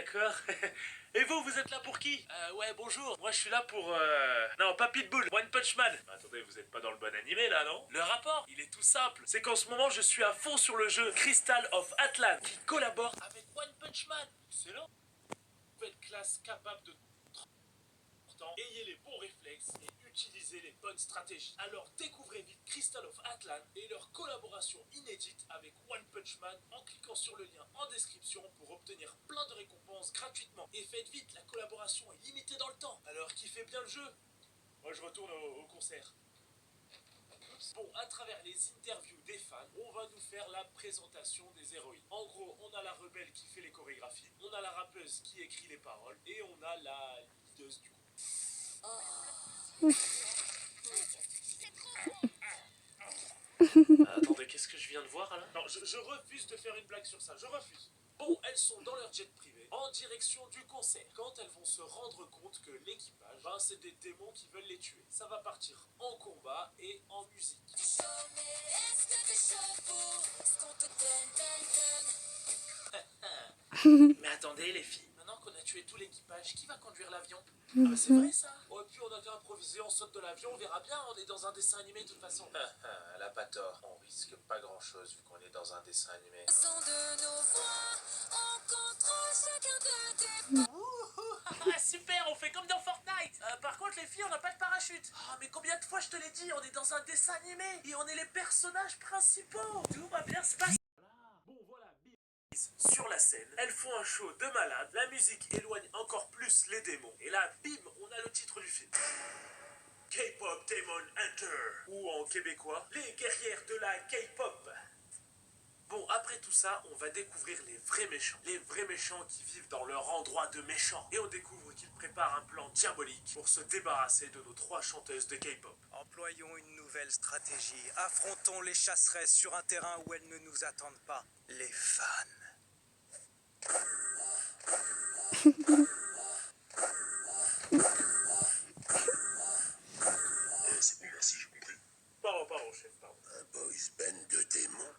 d'accord. Et vous êtes là pour qui? Ouais, bonjour. Moi, je suis là pour... Non, pas Pitbull, One Punch Man. Attendez, vous êtes pas dans le bon animé, là, non? Le rapport, il est tout simple. C'est qu'en ce moment, je suis à fond sur le jeu Crystal of Atlan, qui collabore avec One Punch Man. Excellent. Vous êtes classe capable de... Ayez les bons réflexes et utilisez les bonnes stratégies. Alors découvrez vite Crystal of Atlan et leur collaboration inédite avec One Punch Man en cliquant sur le lien en description pour obtenir plein de récompenses gratuitement. Et faites vite, la collaboration est limitée dans le temps. Alors kiffez bien le jeu. Moi je retourne au concert. Bon, à travers les interviews des fans, on va nous faire la présentation des héroïnes. En gros, on a la rebelle qui fait les chorégraphies, on a la rappeuse qui écrit les paroles et on a la leaduse du groupe. Attendez, qu'est-ce que je viens de voir là? Non, je refuse de faire une blague sur ça, je refuse. Bon, elles sont dans leur jet privé, en direction du concert. Quand elles vont se rendre compte que l'équipage, c'est des démons qui veulent les tuer. Ça va partir en combat et en musique. Mais attendez les filles, maintenant qu'on a tué tout l'équipage, qui va conduire l'avion? Ah bah c'est vrai ça. Oh, et puis on a qu'à improviser, on saute de l'avion, on verra bien, on est dans un dessin animé de toute façon. Elle a pas tort, on risque pas grand chose vu qu'on est dans un dessin animé. Super, on fait comme dans Fortnite. Par contre les filles, on n'a pas de parachute. Ah mais combien de fois je te l'ai dit, on est dans un dessin animé et on est les personnages principaux. Tout va bien se passer. Bon voilà, sur la scène, elles font un show de malade, la musique éloigne encore plus les démons, et là, bim, on a le titre du film. K-Pop Demon Hunter, ou en québécois, les guerrières de la K-Pop. Bon, après tout ça, on va découvrir les vrais méchants qui vivent dans leur endroit de méchants. Et on découvre qu'ils préparent un plan diabolique pour se débarrasser de nos 3 chanteuses de K-Pop. Employons une nouvelle stratégie. Affrontons les chasseresses sur un terrain où elles ne nous attendent pas. Les fans. C'est nul, si j'ai compris. Pardon, chef, pardon. Un boys band de démons.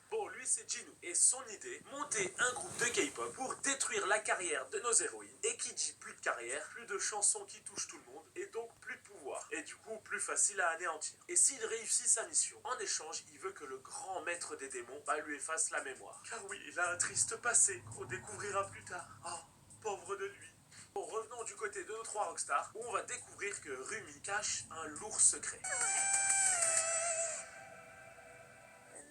Bon, lui c'est Jinu, et son idée, monter un groupe de K-pop pour détruire la carrière de nos héroïnes. Et qui dit plus de carrière, plus de chansons qui touchent tout le monde, et donc plus de pouvoir. Et du coup, plus facile à anéantir. Et s'il réussit sa mission, en échange, il veut que le grand maître des démons lui efface la mémoire. Car oui, il a un triste passé qu'on découvrira plus tard. Oh, pauvre de lui. Bon, revenons du côté de nos 3 rockstars, où on va découvrir que Rumi cache un lourd secret.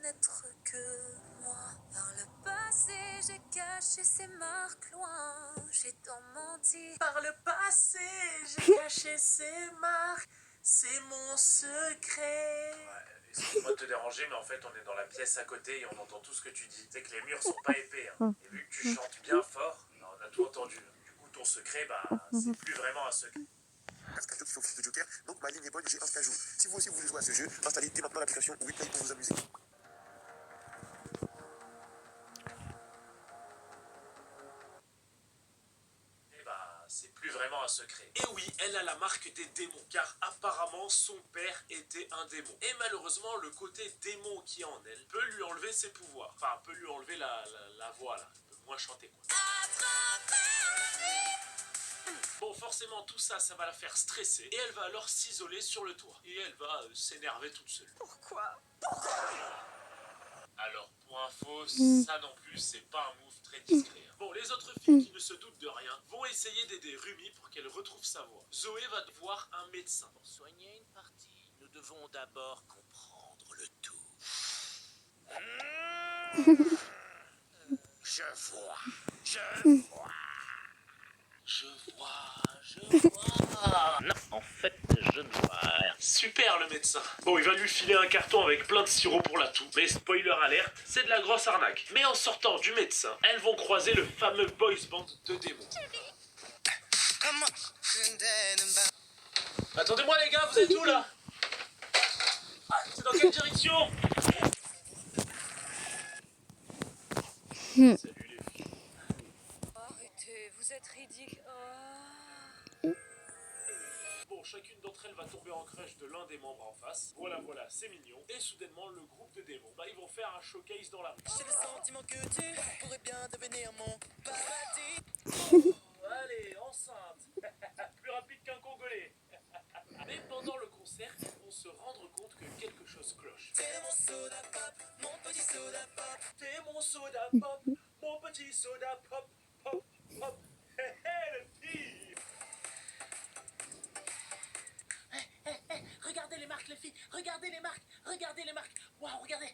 N'être que moi. Par le passé, j'ai caché ces marques loin. J'ai tant menti. Par le passé, j'ai caché ces marques. C'est mon secret. Ouais, excuse-moi de te déranger, mais en fait, on est dans la pièce à côté et on entend tout ce que tu dis. C'est que les murs sont pas épais. Hein. Et vu que tu chantes bien fort, on a tout entendu. Du coup, ton secret, c'est plus vraiment un secret. Cascajou qui fait office de Joker, donc ma ligne est bonne, j'ai un Cascajou. Si vous aussi vous voulez jouer à ce jeu, installez dès maintenant l'application WePlay pour vous amuser. C'est plus vraiment un secret. Et oui, elle a la marque des démons, car apparemment son père était un démon. Et malheureusement, le côté démon qui est en elle peut lui enlever ses pouvoirs. Enfin, peut lui enlever la voix, là. Elle peut moins chanter, quoi. Bon, forcément, tout ça, ça va la faire stresser. Et elle va alors s'isoler sur le toit. Et elle va s'énerver toute seule. Pourquoi? Alors, pour info, ça non plus, c'est pas un move très discret. Bon, les autres filles qui ne se doutent de rien vont essayer d'aider Rumi pour qu'elle retrouve sa voix. Zoé va voir un médecin. Pour soigner une partie, nous devons d'abord comprendre le tout. Je vois. Non, en fait, je ne vois rien. Super le médecin. Bon, il va lui filer un carton avec plein de sirop pour la toux. Mais spoiler alerte, c'est de la grosse arnaque. Mais en sortant du médecin, elles vont croiser le fameux boys band de démons. Attendez-moi les gars, vous êtes où là? C'est dans quelle direction? Salut les filles. Arrêtez, vous êtes ridicule. Bon, chacune d'entre elles va tomber en crush de l'un des membres en face. Voilà, voilà, c'est mignon. Et soudainement, le groupe de démons, bah, ils vont faire un showcase dans la rue. J'ai le sentiment que tu pourrais bien devenir mon paradis. Allez, enceinte. Plus rapide qu'un Congolais. Mais pendant le concert, ils vont se rendre compte que quelque chose cloche. T'es mon soda pop, mon petit soda pop. T'es mon soda pop, mon petit soda pop, pop, pop. Hé hé, les filles. Regardez les marques, les filles. Regardez les marques. Regardez les marques. Waouh, regardez.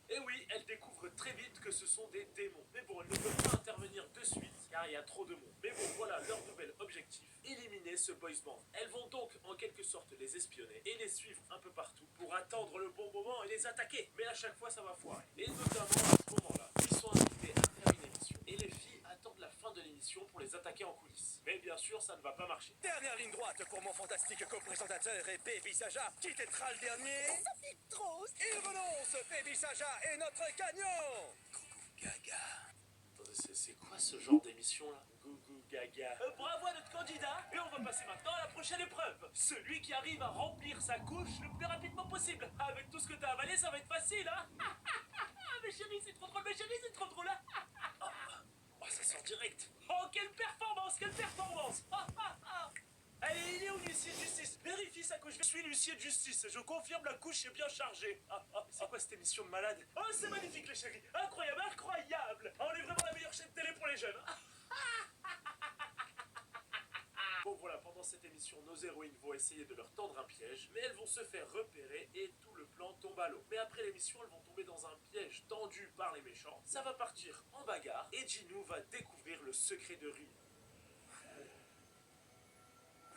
Et oui, elle découvre très vite que ce sont des démons. Mais bon, elle ne peut pas intervenir de suite, car il y a trop de monde. Mais bon, voilà leur nouvel objectif, éliminer ce boys band. Elles vont donc, en quelque sorte, les espionner et les suivre un peu partout pour attendre le bon moment et les attaquer. Mais à chaque fois, ça va foirer. Et notamment, à ce moment-là, ils sont invités à faire une émission. Et les filles attendent la fin de l'émission pour les attaquer en coulisses. Mais bien sûr, ça ne va pas marcher. Dernière ligne droite pour mon fantastique co-présentateur et Baby Saja, qui têtera le dernier. Trop. Il renonce, Baby Saja est notre gagnant. Gaga. Attendez, c'est quoi ce genre d'émission là? Gougou gaga. Bravo à notre candidat. Et on va passer maintenant à la prochaine épreuve. Celui qui arrive à remplir sa couche le plus rapidement possible. Avec tout ce que t'as avalé, ça va être facile, hein? Mes chéris, c'est trop drôle, mes chéris, c'est trop drôle, hein? Oh, ça sort direct. Oh, quelle performance, quelle performance. Allez, il est où l'huissier de justice? Vérifie sa couche. Je suis l'huissier de justice. Je confirme, la couche est bien chargée. C'est quoi cette émission de malade? Oh, c'est magnifique, les chéris. Incroyable, incroyable. On est vraiment la meilleure chaîne de télé pour les jeunes. Bon, voilà, pendant cette émission, nos héroïnes vont essayer de leur tendre un piège, mais elles vont se faire repérer et tout le plan tombe à l'eau. Mais après l'émission, elles vont tomber dans un piège tendu par les méchants. Ça va partir en bagarre et Jinou va découvrir le secret de Ryu.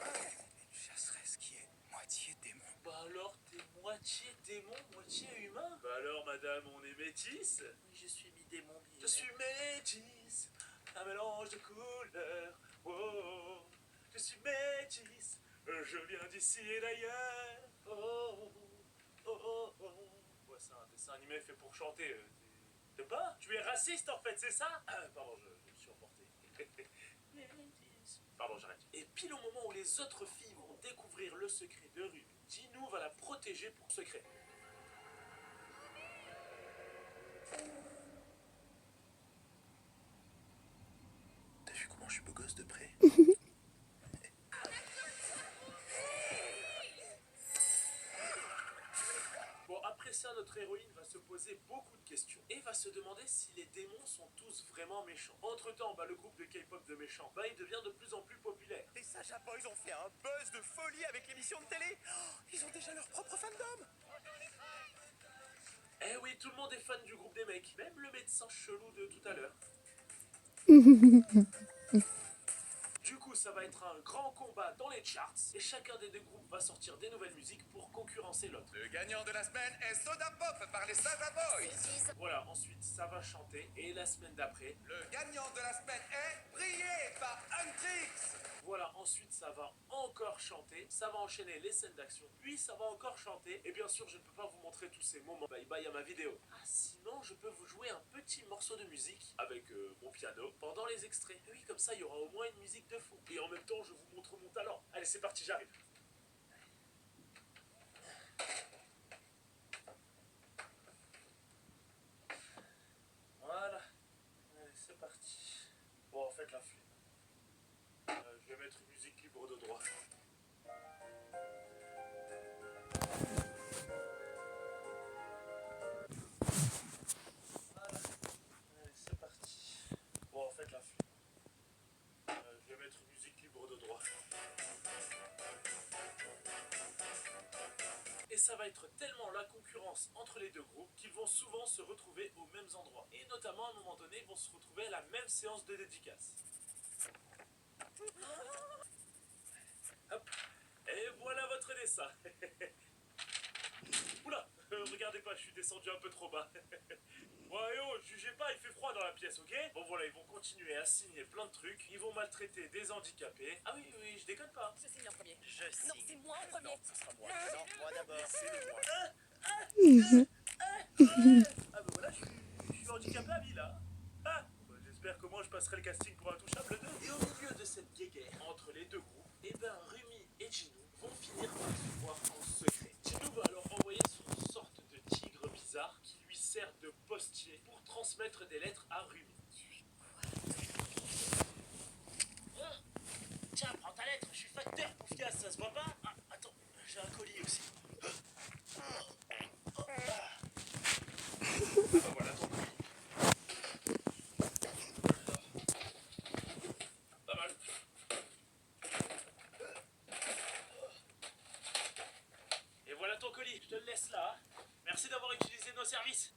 Une chasseresse qui est moitié démon. Bah alors, t'es moitié démon, moitié humain? Bah alors, madame, on est métis? Oui, je suis mi-démon, Je suis métis, un mélange de couleurs. Oh, je suis métis, je viens d'ici et d'ailleurs. Oh, oh, oh, oh. Ouais, c'est un dessin animé fait pour chanter. T'es pas? Tu es raciste en fait, c'est ça? Pardon, je me suis emporté. Pardon, j'arrête. Et pile au moment où les autres filles vont découvrir le secret de Ruby, Jinou va la protéger pour secret. T'as vu comment je suis beau gosse de près? Bon, après ça, notre héroïne va se poser beaucoup de questions et va se demander si les démons sont tous vraiment méchants. Entre-temps, le groupe de K-pop de méchants, il devient de plus en plus populaire. Les Saja Boys ont fait un buzz de folie avec l'émission de télé. Oh, ils ont déjà leur propre fandom. Eh oui, tout le monde est fan du groupe des mecs, même le médecin chelou de tout à l'heure. Du coup, ça va être un grand combat dans les charts et chacun des deux groupes va sortir des nouvelles musiques pour concurrencer l'autre. Le gagnant de la semaine est Soda Pop par les Saja Boys. Voilà, ensuite ça va chanter et la semaine d'après, Le gagnant de la semaine est Brillé par Huntrix. voilà, ensuite ça va encore chanter, ça va enchaîner les scènes d'action, puis ça va encore chanter, et bien sûr je ne peux pas vous montrer tous ces moments, bye bye à ma vidéo. Ah, sinon je peux vous jouer un petit morceau de musique avec mon piano pendant les extraits. Et oui, comme ça il y aura au moins une musique de fond. Et en même temps je vous montre mon talent. Allez, c'est parti, j'arrive. Voilà, allez, c'est parti. Bon, faites la flemme. Je vais mettre une musique libre de droit. Voilà. Allez, c'est parti. Bon, faites la flemme. Je vais mettre une musique libre de droit. Et ça va être tellement la concurrence entre les deux groupes qu'ils vont souvent se retrouver aux mêmes endroits. Et notamment, à un moment donné, ils vont se retrouver à la même séance de dédicace. Hop. Et voilà votre dessin. Oula, regardez pas, je suis descendu un peu trop bas. Ouais, oh, jugez pas, il fait froid dans la pièce, ok? Bon voilà, ils vont continuer à signer plein de trucs, ils vont maltraiter des handicapés. Ah oui, oui, je déconne pas. Je signe en premier. Je signe. Non, c'est moi en premier. Non, ce sera moi. Non, moi d'abord, c'est le moi. Ah bah voilà, je suis handicapé à vie là. Ah, j'espère que moi je passerai le casting pour Intouchable 2. Et au milieu de cette guéguerre entre les deux groupes, Rumi et Jinou vont finir par se voir en secret. Chidou va alors envoyer son sorte de tigre bizarre qui lui sert de postier pour transmettre des lettres à Rumi. Tiens, prends ta lettre, je suis facteur, Poufias, ça se voit pas? Ah, attends, j'ai un colis aussi. Bah voilà ton colis. Pas mal. Et voilà ton colis, je te le laisse là. Hein. Merci d'avoir utilisé nos services.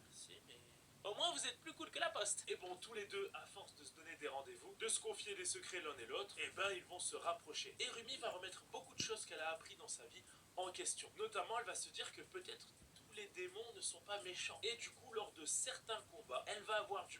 Merci, mais... Au moins vous êtes plus cool que la poste. Et bon, tous les deux, à force de se donner des rendez-vous, de se confier des secrets l'un et l'autre, et ben ils vont se rapprocher. Et Rumi va remettre beaucoup de choses qu'elle a appris dans sa vie en question. Notamment, elle va se dire que peut-être tous les démons ne sont pas méchants. Et du coup, lors de certains combats, elle va avoir du